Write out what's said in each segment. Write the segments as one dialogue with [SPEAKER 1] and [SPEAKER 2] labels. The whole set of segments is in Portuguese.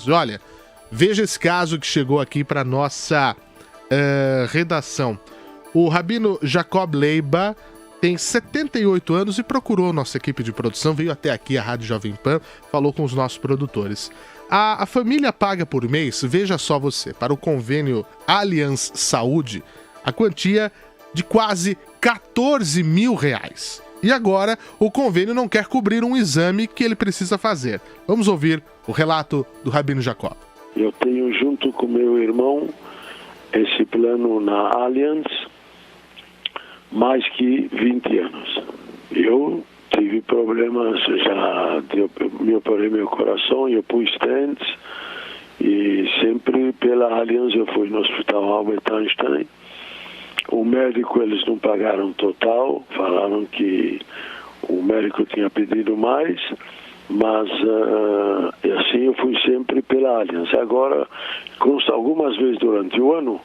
[SPEAKER 1] Olha, veja esse caso que chegou aqui para nossa redação. O Rabino Jacob Leiba tem 78 anos e procurou nossa equipe de produção, veio até aqui a Rádio Jovem Pan, falou com os nossos produtores. A família paga por mês, veja só você, para o convênio Allianz Saúde, a quantia de quase 14 mil reais. E agora o convênio não quer cobrir um exame que ele precisa fazer. Vamos ouvir o relato do Rabino Jacob.
[SPEAKER 2] Eu tenho junto com meu irmão esse plano na Allianz mais que 20 anos. Eu tive problemas, me operei meu coração, eu pus stents e sempre pela Allianz eu fui no Hospital Albert Einstein. O médico eles não pagaram total, falaram que o médico tinha pedido mais, mas assim eu fui sempre pela Allianz. Agora, algumas vezes durante o ano,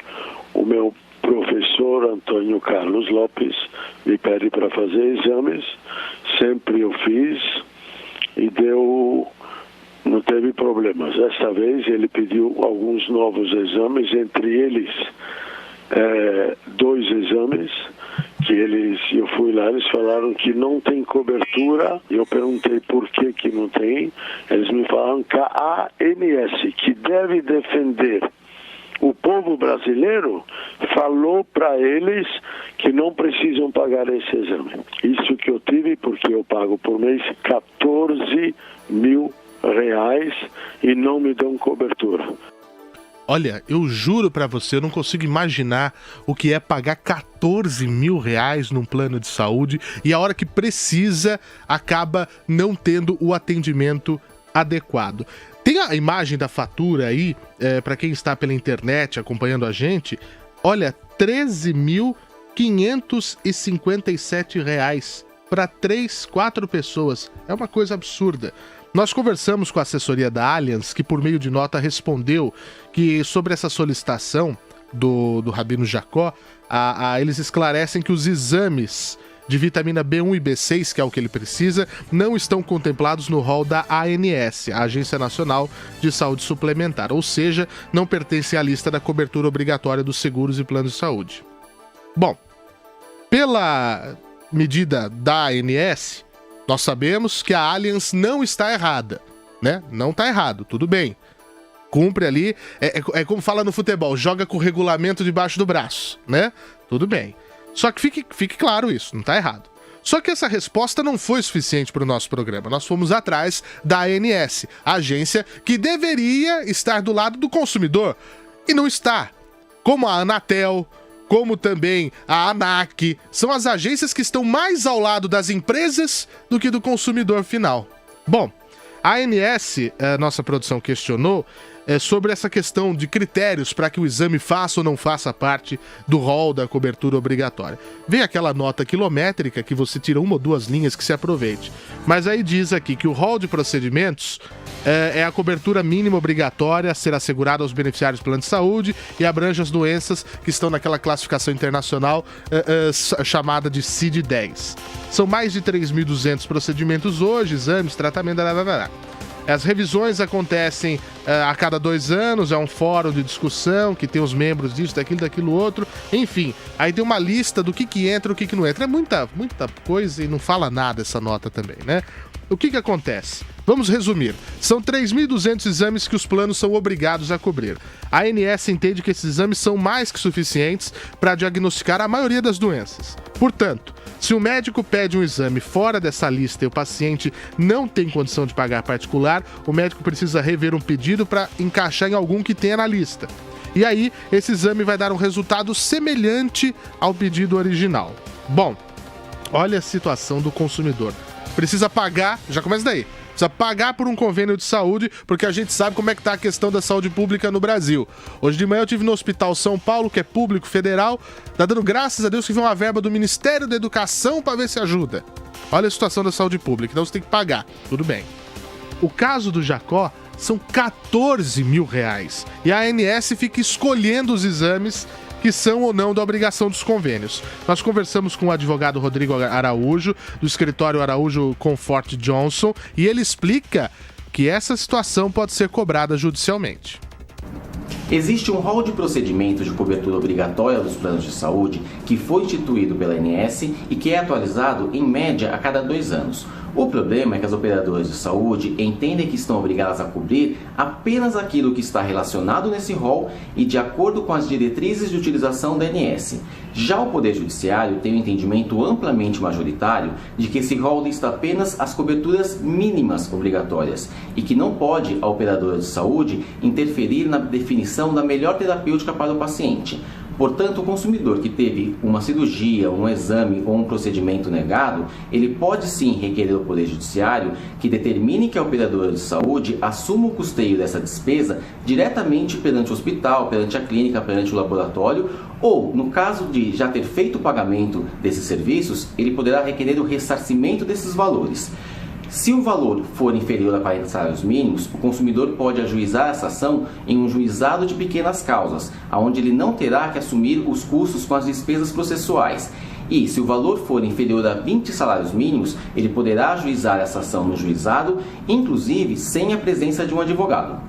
[SPEAKER 2] o meu professor Antônio Carlos Lopes me pede para fazer exames, sempre eu fiz e não teve problemas. Esta vez ele pediu alguns novos exames, entre eles 2 exames que eu fui lá, eles falaram que não tem cobertura. Eu perguntei por que não tem. Eles me falaram que a ANS, que deve defender o povo brasileiro, falou para eles que não precisam pagar esse exame. Isso que eu tive, porque eu pago por mês 14 mil reais e não me dão cobertura.
[SPEAKER 1] Olha, eu juro pra você, eu não consigo imaginar o que é pagar 14 mil reais num plano de saúde e a hora que precisa acaba não tendo o atendimento adequado. Tem a imagem da fatura aí, pra quem está pela internet acompanhando a gente, olha, 13.557 reais para 4 pessoas. É uma coisa absurda. Nós conversamos com a assessoria da Allianz, que por meio de nota respondeu que sobre essa solicitação do Rabino Jacó, eles esclarecem que os exames de vitamina B1 e B6, que é o que ele precisa, não estão contemplados no rol da ANS, a Agência Nacional de Saúde Suplementar, ou seja, não pertencem à lista da cobertura obrigatória dos seguros e planos de saúde. Bom, pela medida da ANS, nós sabemos que a Allianz não está errada, né? Não está errado, tudo bem. Cumpre ali, é como fala no futebol, joga com o regulamento debaixo do braço, né? Tudo bem. Só que fique claro isso, não está errado. Só que essa resposta não foi suficiente para o nosso programa. Nós fomos atrás da ANS, a agência que deveria estar do lado do consumidor e não está. Como a Anatel, como também a ANAC, são as agências que estão mais ao lado das empresas do que do consumidor final. Bom, a ANS, nossa produção questionou, sobre essa questão de critérios para que o exame faça ou não faça parte do rol da cobertura obrigatória. Vem aquela nota quilométrica que você tira 1 ou 2 linhas que se aproveite. Mas aí diz aqui que o rol de procedimentos é a cobertura mínima obrigatória a ser assegurada aos beneficiários do plano de saúde e abrange as doenças que estão naquela classificação internacional chamada de CID-10. São mais de 3.200 procedimentos hoje, exames, tratamento, As revisões acontecem a cada 2 anos, é um fórum de discussão que tem os membros disso, daquilo outro, enfim. Aí tem uma lista do que entra e o que não entra. É muita coisa e não fala nada essa nota também, né? O que acontece? Vamos resumir. São 3.200 exames que os planos são obrigados a cobrir. A ANS entende que esses exames são mais que suficientes para diagnosticar a maioria das doenças. Portanto, se o médico pede um exame fora dessa lista e o paciente não tem condição de pagar particular, o médico precisa rever um pedido para encaixar em algum que tenha na lista. E aí, esse exame vai dar um resultado semelhante ao pedido original. Bom, olha a situação do consumidor. Precisa pagar, já começa daí, precisa pagar por um convênio de saúde, porque a gente sabe como é que tá a questão da saúde pública no Brasil. Hoje de manhã eu estive no Hospital São Paulo, que é público, federal, tá dando graças a Deus que vem uma verba do Ministério da Educação para ver se ajuda. Olha a situação da saúde pública, então você tem que pagar, tudo bem. O caso do Jacó são 14 mil reais, e a ANS fica escolhendo os exames que são ou não da obrigação dos convênios. Nós conversamos com o advogado Rodrigo Araújo, do escritório Araújo Comfort Johnson, e ele explica que que essa situação pode ser cobrada judicialmente.
[SPEAKER 3] Existe um rol de procedimentos de cobertura obrigatória dos planos de saúde que foi instituído pela ANS e que é atualizado em média a cada 2 anos. O problema é que as operadoras de saúde entendem que estão obrigadas a cobrir apenas aquilo que está relacionado nesse rol e de acordo com as diretrizes de utilização da ANS. Já o Poder Judiciário tem um entendimento amplamente majoritário de que esse rol lista apenas as coberturas mínimas obrigatórias e que não pode a operadora de saúde interferir na definição da melhor terapêutica para o paciente. Portanto, o consumidor que teve uma cirurgia, um exame ou um procedimento negado, ele pode sim requerer ao Poder Judiciário que determine que a operadora de saúde assuma o custeio dessa despesa diretamente perante o hospital, perante a clínica, perante o laboratório, ou, no caso de já ter feito o pagamento desses serviços, ele poderá requerer o ressarcimento desses valores. Se o valor for inferior a 40 salários mínimos, o consumidor pode ajuizar essa ação em um juizado de pequenas causas, onde ele não terá que assumir os custos com as despesas processuais. E, se o valor for inferior a 20 salários mínimos, ele poderá ajuizar essa ação no juizado, inclusive sem a presença de um advogado.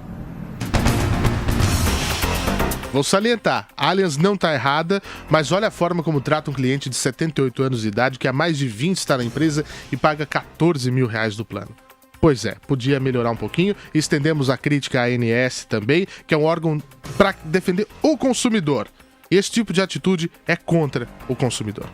[SPEAKER 1] Vou salientar, a Allianz não está errada, mas olha a forma como trata um cliente de 78 anos de idade que há mais de 20 está na empresa e paga R$14 mil do plano. Pois é, podia melhorar um pouquinho. Estendemos a crítica à ANS também, que é um órgão para defender o consumidor. Esse tipo de atitude é contra o consumidor.